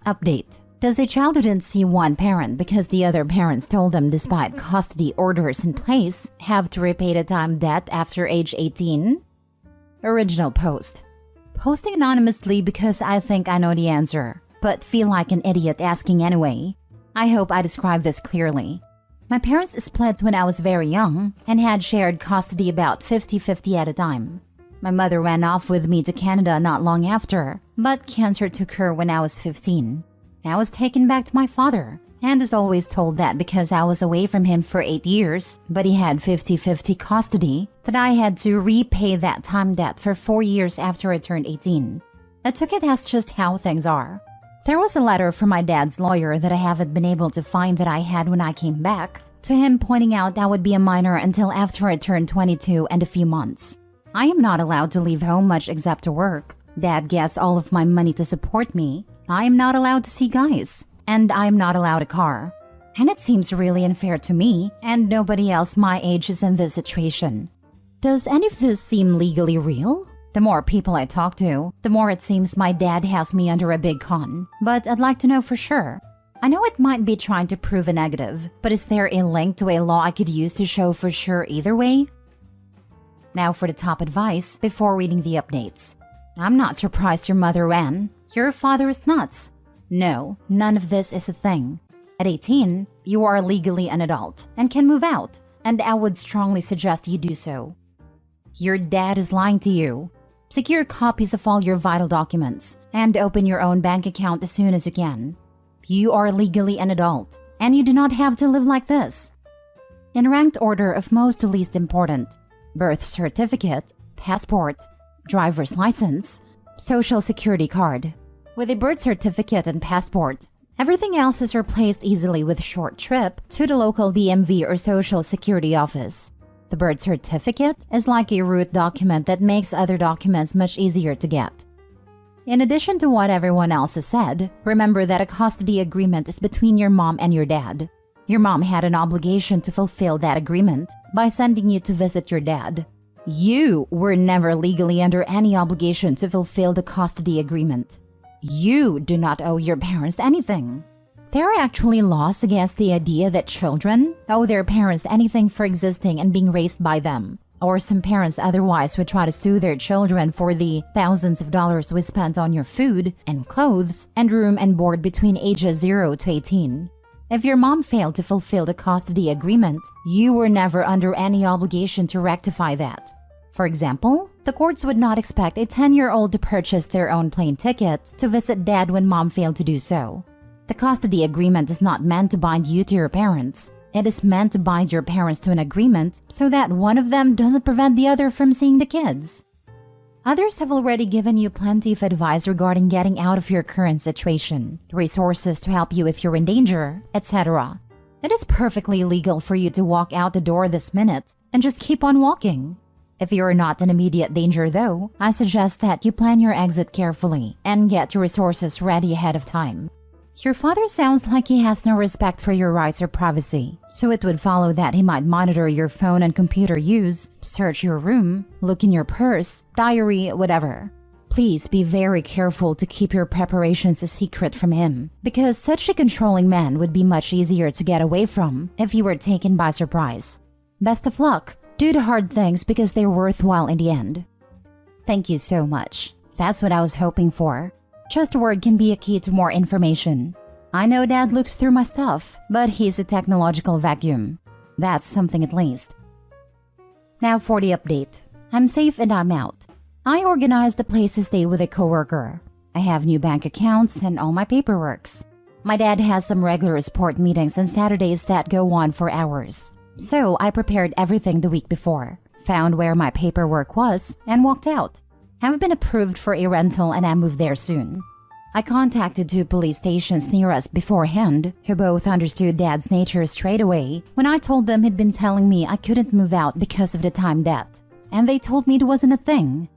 Update. Does a child who didn't see one parent because the other parents told them despite custody orders in place have to repay the time debt after age 18? Original post. Posting anonymously because I think I know the answer, but feel like an idiot asking anyway. I hope I describe this clearly. My parents split when I was very young and had shared custody about 50-50 at a time. My mother ran off with me to Canada not long after, but cancer took her when I was 15. I was taken back to my father, and is always told that because I was away from him for 8 years, but he had 50-50 custody, that I had to repay that time debt for 4 years after I turned 18. I took it as just how things are. There was a letter from my dad's lawyer that I haven't been able to find that I had when I came back, to him pointing out I would be a minor until after I turned 22 and a few months. I am not allowed to leave home much except to work. Dad gets all of my money to support me. I am not allowed to see guys, and I am not allowed a car. And it seems really unfair to me, and nobody else my age is in this situation. Does any of this seem legally real? The more people I talk to, the more it seems my dad has me under a big con. But I'd like to know for sure. I know it might be trying to prove a negative, but is there a link to a law I could use to show for sure either way? Now for the top advice before reading the updates. I'm not surprised your mother ran. Your father is nuts. No, none of this is a thing. At 18, you are legally an adult and can move out, and I would strongly suggest you do so. Your dad is lying to you. Secure copies of all your vital documents and open your own bank account as soon as you can. You are legally an adult, and you do not have to live like this. In ranked order of most to least important: birth certificate, passport, driver's license, social security card. With a birth certificate and passport, everything else is replaced easily with a short trip to the local DMV or social security office. The birth certificate is like a root document that makes other documents much easier to get. In addition to what everyone else has said, remember that a custody agreement is between your mom and your dad. Your mom had an obligation to fulfill that agreement by sending you to visit your dad. You were never legally under any obligation to fulfill the custody agreement. You do not owe your parents anything. There are actually laws against the idea that children owe their parents anything for existing and being raised by them, or some parents otherwise would try to sue their children for the thousands of dollars we spent on your food and clothes and room and board between ages 0 to 18. If your mom failed to fulfill the custody agreement, you were never under any obligation to rectify that. For example, the courts would not expect a 10-year-old to purchase their own plane ticket to visit dad when mom failed to do so. The custody agreement is not meant to bind you to your parents. It is meant to bind your parents to an agreement so that one of them doesn't prevent the other from seeing the kids. Others have already given you plenty of advice regarding getting out of your current situation, resources to help you if you're in danger, etc. It is perfectly legal for you to walk out the door this minute and just keep on walking. If you're not in immediate danger though, I suggest that you plan your exit carefully and get your resources ready ahead of time. Your father sounds like he has no respect for your rights or privacy, so it would follow that he might monitor your phone and computer use, search your room, look in your purse, diary, whatever. Please be very careful to keep your preparations a secret from him, because such a controlling man would be much easier to get away from if you were taken by surprise. Best of luck. Do the hard things because they're worthwhile in the end. Thank you so much. That's what I was hoping for. Just a word can be a key to more information. I know Dad looks through my stuff, but he's a technological vacuum. That's something at least. Now for the update. I'm safe and I'm out. I organized a place to stay with a coworker. I have new bank accounts and all my paperworks. My dad has some regular support meetings on Saturdays that go on for hours. So I prepared everything the week before, found where my paperwork was, and walked out. I've been approved for a rental and I moved there soon. I contacted 2 police stations near us beforehand, who both understood Dad's nature straight away when I told them he'd been telling me I couldn't move out because of the time debt. And they told me it wasn't a thing.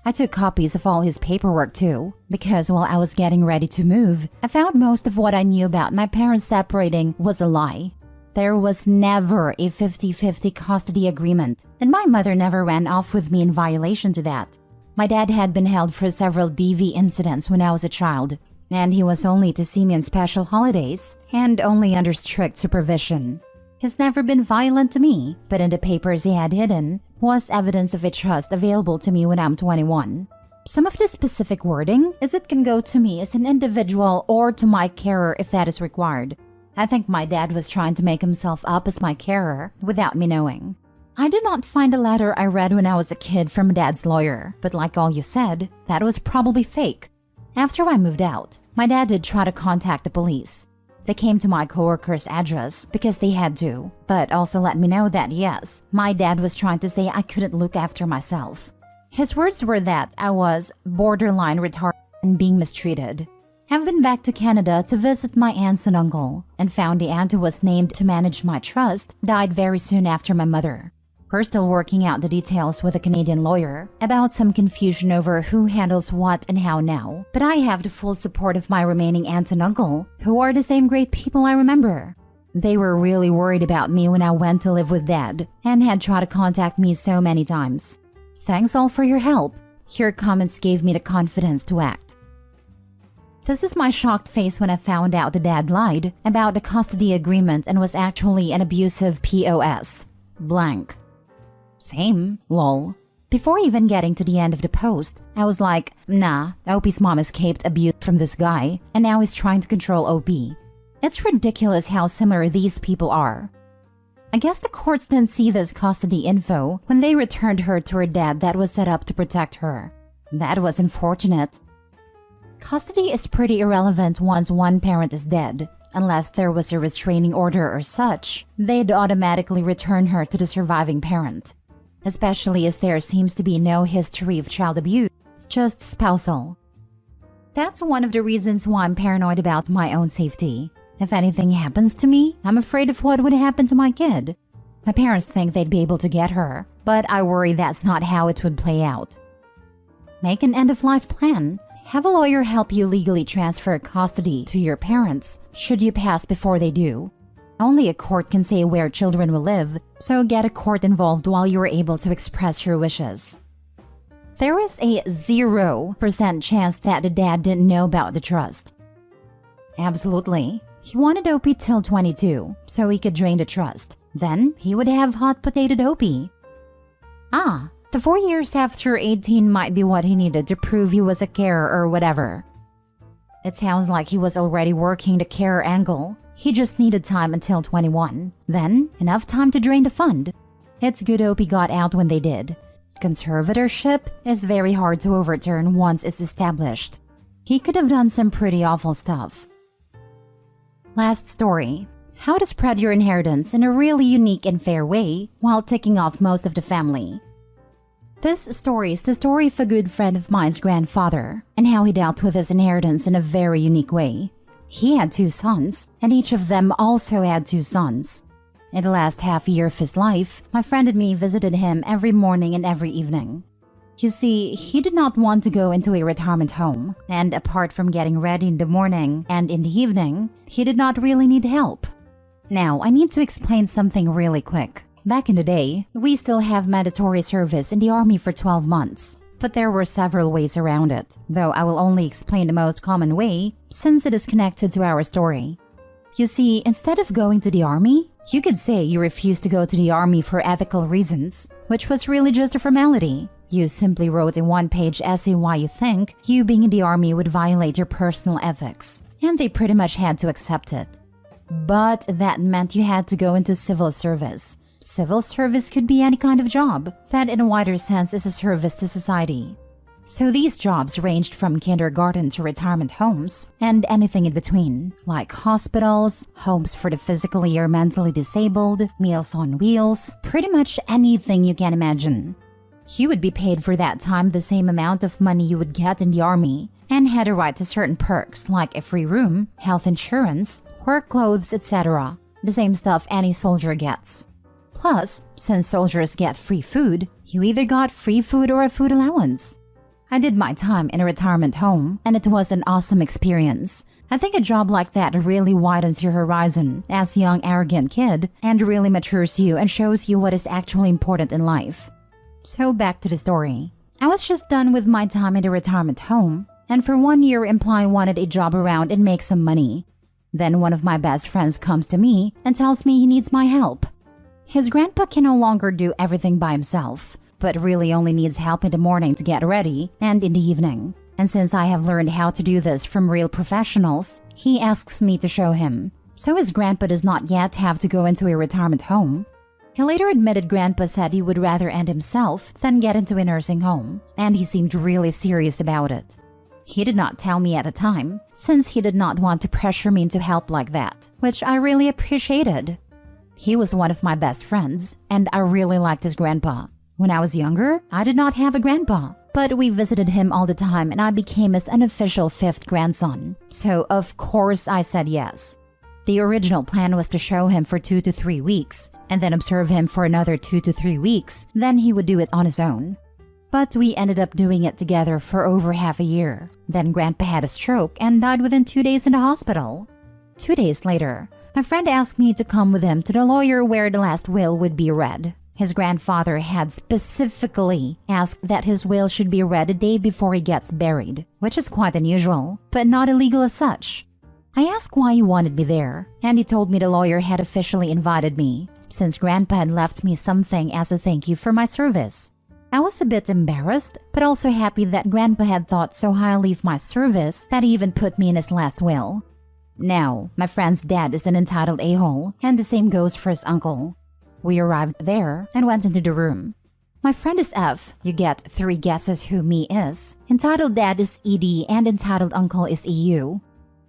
I took copies of all his paperwork too, because while I was getting ready to move, I found most of what I knew about my parents separating was a lie. There was never a 50-50 custody agreement, and my mother never ran off with me in violation to that. My dad had been held for several DV incidents when I was a child. and he was only to see me on special holidays and only under strict supervision. He's never been violent to me, but in the papers he had hidden was evidence of a trust available to me when I'm 21. Some of the specific wording is it can go to me as an individual or to my carer if that is required. I think my dad was trying to make himself up as my carer without me knowing. I did not find a letter I read when I was a kid from Dad's lawyer, but like all you said, that was probably fake. After I moved out, my dad did try to contact the police. They came to my coworker's address because they had to, but also let me know that yes, my dad was trying to say I couldn't look after myself. His words were that I was borderline retarded and being mistreated. I've been back to Canada to visit my aunts and uncle, and found the aunt who was named to manage my trust died very soon after my mother. We're still working out the details with a Canadian lawyer about some confusion over who handles what and how now, but I have the full support of my remaining aunt and uncle, who are the same great people I remember. They were really worried about me when I went to live with Dad, and had tried to contact me so many times. Thanks all for your help. Your comments gave me the confidence to act. This is my shocked face when I found out the dad lied about the custody agreement and was actually an abusive POS. Blank. Same, lol. Before even getting to the end of the post, I was like, nah, Opie's mom escaped abuse from this guy, and now he's trying to control Opie. It's ridiculous how similar these people are. I guess the courts didn't see this custody info when they returned her to her dad that was set up to protect her. That was unfortunate. Custody is pretty irrelevant once one parent is dead. Unless there was a restraining order or such, they'd automatically return her to the surviving parent. Especially as there seems to be no history of child abuse, just spousal. That's one of the reasons why I'm paranoid about my own safety. If anything happens to me, I'm afraid of what would happen to my kid. My parents think they'd be able to get her, but I worry that's not how it would play out. Make an end-of-life plan. Have a lawyer help you legally transfer custody to your parents, should you pass before they do. Only a court can say where children will live, so get a court involved while you are able to express your wishes. There is a 0% chance that the dad didn't know about the trust. Absolutely. He wanted Opie till 22, so he could drain the trust. Then, he would have hot-potatoed Opie. The 4 years after 18 might be what he needed to prove he was a carer or whatever. It sounds like he was already working the carer angle. He just needed time until 21. Then, enough time to drain the fund. It's good Opie got out when they did. Conservatorship is very hard to overturn once it's established. He could have done some pretty awful stuff. Last story. How to spread your inheritance in a really unique and fair way while ticking off most of the family. This story is the story of a good friend of mine's grandfather and how he dealt with his inheritance in a very unique way. He had 2 sons, and each of them also had 2 sons. In the last half year of his life, my friend and me visited him every morning and every evening. You see, he did not want to go into a retirement home, and apart from getting ready in the morning and in the evening, he did not really need help. Now, I need to explain something really quick. Back in the day, we still have mandatory service in the army for 12 months, but there were several ways around it, though I will only explain the most common way since it is connected to our story. You see, instead of going to the army, you could say you refused to go to the army for ethical reasons, which was really just a formality. You simply wrote a 1-page essay why you think you being in the army would violate your personal ethics, and they pretty much had to accept it. But that meant you had to go into civil service. Civil service could be any kind of job that in a wider sense is a service to society. So these jobs ranged from kindergarten to retirement homes and anything in between, like hospitals, homes for the physically or mentally disabled, Meals on Wheels, pretty much anything you can imagine. You would be paid for that time the same amount of money you would get in the army and had a right to certain perks like a free room, health insurance, work clothes, etc. The same stuff any soldier gets. Plus, since soldiers get free food, you either got free food or a food allowance. I did my time in a retirement home, and it was an awesome experience. I think a job like that really widens your horizon as a young, arrogant kid and really matures you and shows you what is actually important in life. So back to the story. I was just done with my time in the retirement home and for 1 year imply wanted a job around and make some money. Then one of my best friends comes to me and tells me he needs my help. His grandpa can no longer do everything by himself, but really only needs help in the morning to get ready and in the evening. And since I have learned how to do this from real professionals, he asks me to show him. So his grandpa does not yet have to go into a retirement home. He later admitted grandpa said he would rather end himself than get into a nursing home, and he seemed really serious about it. He did not tell me at the time, since he did not want to pressure me into help like that, which I really appreciated. He was one of my best friends, and I really liked his grandpa. When I was younger, I did not have a grandpa, but we visited him all the time and I became his unofficial 5th grandson. So of course I said yes. The original plan was to show him for 2 to 3 weeks, and then observe him for another 2 to 3 weeks, then he would do it on his own. But we ended up doing it together for over half a year. Then grandpa had a stroke and died within 2 days in the hospital. 2 days later, my friend asked me to come with him to the lawyer where the last will would be read. His grandfather had specifically asked that his will should be read a day before he gets buried, which is quite unusual, but not illegal as such. I asked why he wanted me there, and he told me the lawyer had officially invited me, since grandpa had left me something as a thank you for my service. I was a bit embarrassed, but also happy that grandpa had thought so highly of my service that he even put me in his last will. Now, my friend's dad is an entitled a-hole, and the same goes for his uncle. We arrived there and went into the room. My friend is F. You get 3 guesses who me is. Entitled dad is ED and entitled uncle is EU.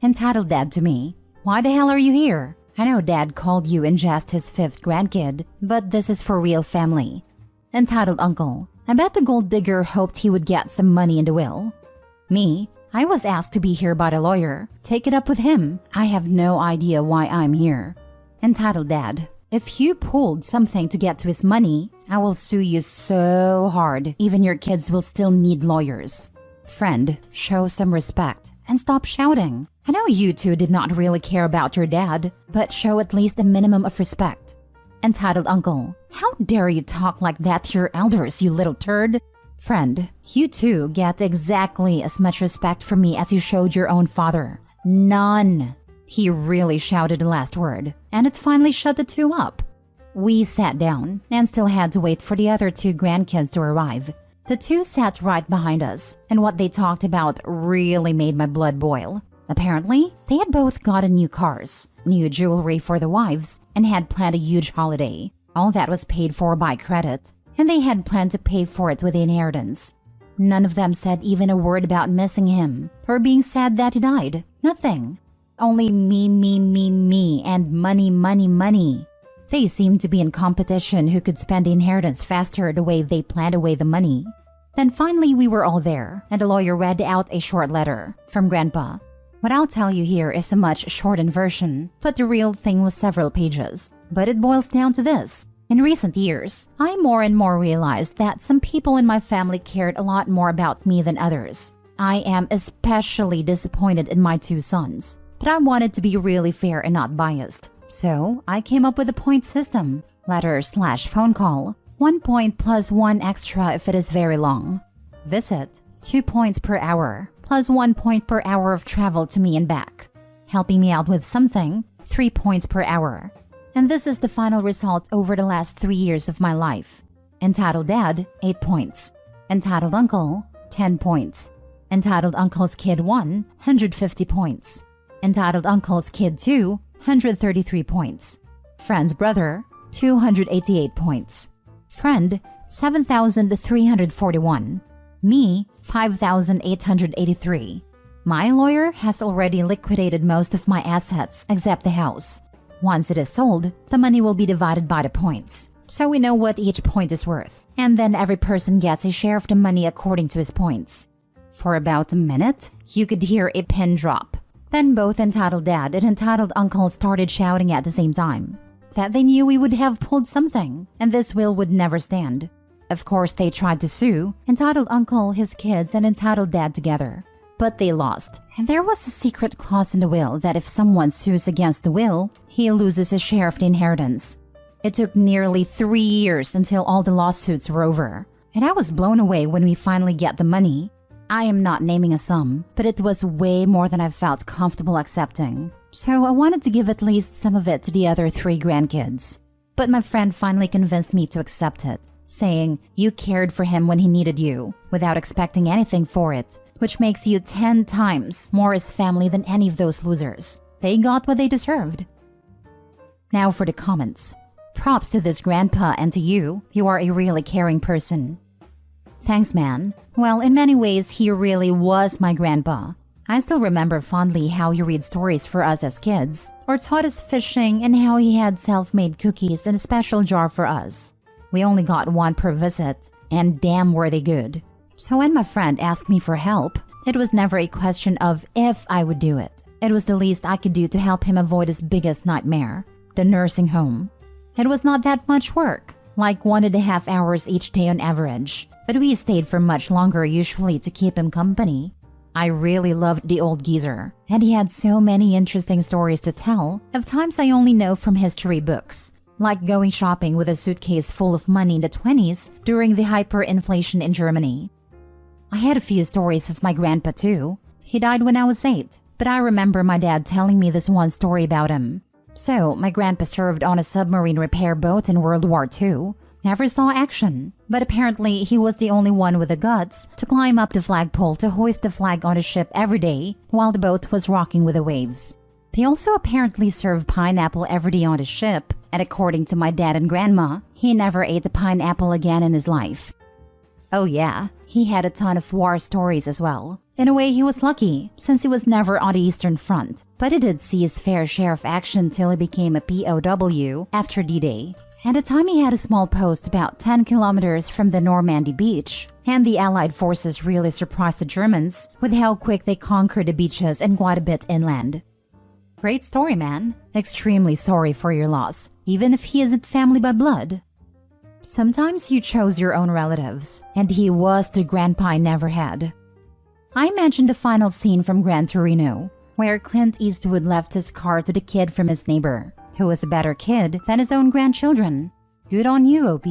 Entitled dad to me. Why the hell are you here? I know dad called you in jest his 5th grandkid, but this is for real family. Entitled uncle. I bet the gold digger hoped he would get some money in the will. Me. I was asked to be here by the lawyer. Take it up with him. I have no idea why I'm here. Entitled dad. If you pulled something to get to his money, I will sue you so hard, even your kids will still need lawyers. Friend, show some respect and stop shouting. I know you two did not really care about your dad, but show at least a minimum of respect. Entitled uncle, how dare you talk like that to your elders, you little turd? Friend, you two get exactly as much respect from me as you showed your own father. None. He really shouted the last word, and it finally shut the two up. We sat down and still had to wait for the other 2 grandkids to arrive. The 2 sat right behind us, and what they talked about really made my blood boil. Apparently, they had both gotten new cars, new jewelry for the wives, and had planned a huge holiday. All that was paid for by credit, and they had planned to pay for it with the inheritance. None of them said even a word about missing him, or being sad that he died. Nothing. Only me, and money. They seemed to be in competition who could spend the inheritance faster the way they planned away the money. Then finally we were all there, and the lawyer read out a short letter from Grandpa. What I'll tell you here is a much shortened version, but the real thing was several pages. But it boils down to this. In recent years, I more and more realized that some people in my family cared a lot more about me than others. I am especially disappointed in my 2 sons. But I wanted to be really fair and not biased. So I came up with a point system. Letter/phone call. 1 point plus 1 extra if it is very long. Visit. 2 points per hour plus 1 point per hour of travel to me and back. Helping me out with something. 3 points per hour. And this is the final result over the last 3 years of my life. Entitled dad, 8 points. Entitled uncle, 10 points. Entitled uncle's kid 1, 150 points. Entitled uncle's kid 2, 133 points. Friend's brother, 288 points. Friend, 7,341. Me, 5,883. My lawyer has already liquidated most of my assets except the house. Once it is sold, the money will be divided by the points. So we know what each point is worth. And then every person gets a share of the money according to his points. For about a minute, you could hear a pin drop. Then both entitled dad and entitled uncle started shouting at the same time that they knew we would have pulled something and this will would never stand. Of course, they tried to sue entitled uncle, his kids, and entitled dad together. But they lost, and there was a secret clause in the will that if someone sues against the will, he loses his share of the inheritance. It took nearly 3 years until all the lawsuits were over, and I was blown away when we finally get the money. I am not naming a sum, but it was way more than I felt comfortable accepting. So I wanted to give at least some of it to the other 3 grandkids. But my friend finally convinced me to accept it, saying, "You cared for him when he needed you, without expecting anything for it, which makes you 10 times more his family than any of those losers. They got what they deserved." Now for the comments. Props to this grandpa and to you. You are a really caring person. Thanks, man. Well, in many ways, he really was my grandpa. I still remember fondly how he read stories for us as kids, or taught us fishing, and how he had self-made cookies in a special jar for us. We only got one per visit, and damn were they good. So when my friend asked me for help, it was never a question of if I would do it. It was the least I could do to help him avoid his biggest nightmare, the nursing home. It was not that much work, like 1.5 hours each day on average, but we stayed for much longer usually to keep him company. I really loved the old geezer, and he had so many interesting stories to tell of times I only know from history books, like going shopping with a suitcase full of money in the 20s during the hyperinflation in Germany. I had a few stories of my grandpa too. He died when I was 8, but I remember my dad telling me this one story about him. So, my grandpa served on a submarine repair boat in World War II. Never saw action, but apparently he was the only one with the guts to climb up the flagpole to hoist the flag on a ship every day while the boat was rocking with the waves. They also apparently served pineapple every day on the ship, and according to my dad and grandma, he never ate a pineapple again in his life. Oh yeah, he had a ton of war stories as well. In a way, he was lucky, since he was never on the Eastern Front, but he did see his fair share of action till he became a POW after D-Day. At the time, he had a small post about 10 kilometers from the Normandy beach, and the Allied forces really surprised the Germans with how quick they conquered the beaches and quite a bit inland. Great story, man. Extremely sorry for your loss, even if he isn't family by blood. Sometimes you chose your own relatives, and he was the grandpa I never had. I imagine the final scene from Gran Torino, where Clint Eastwood left his car to the kid from his neighbor, who was a better kid than his own grandchildren. Good on you, OP.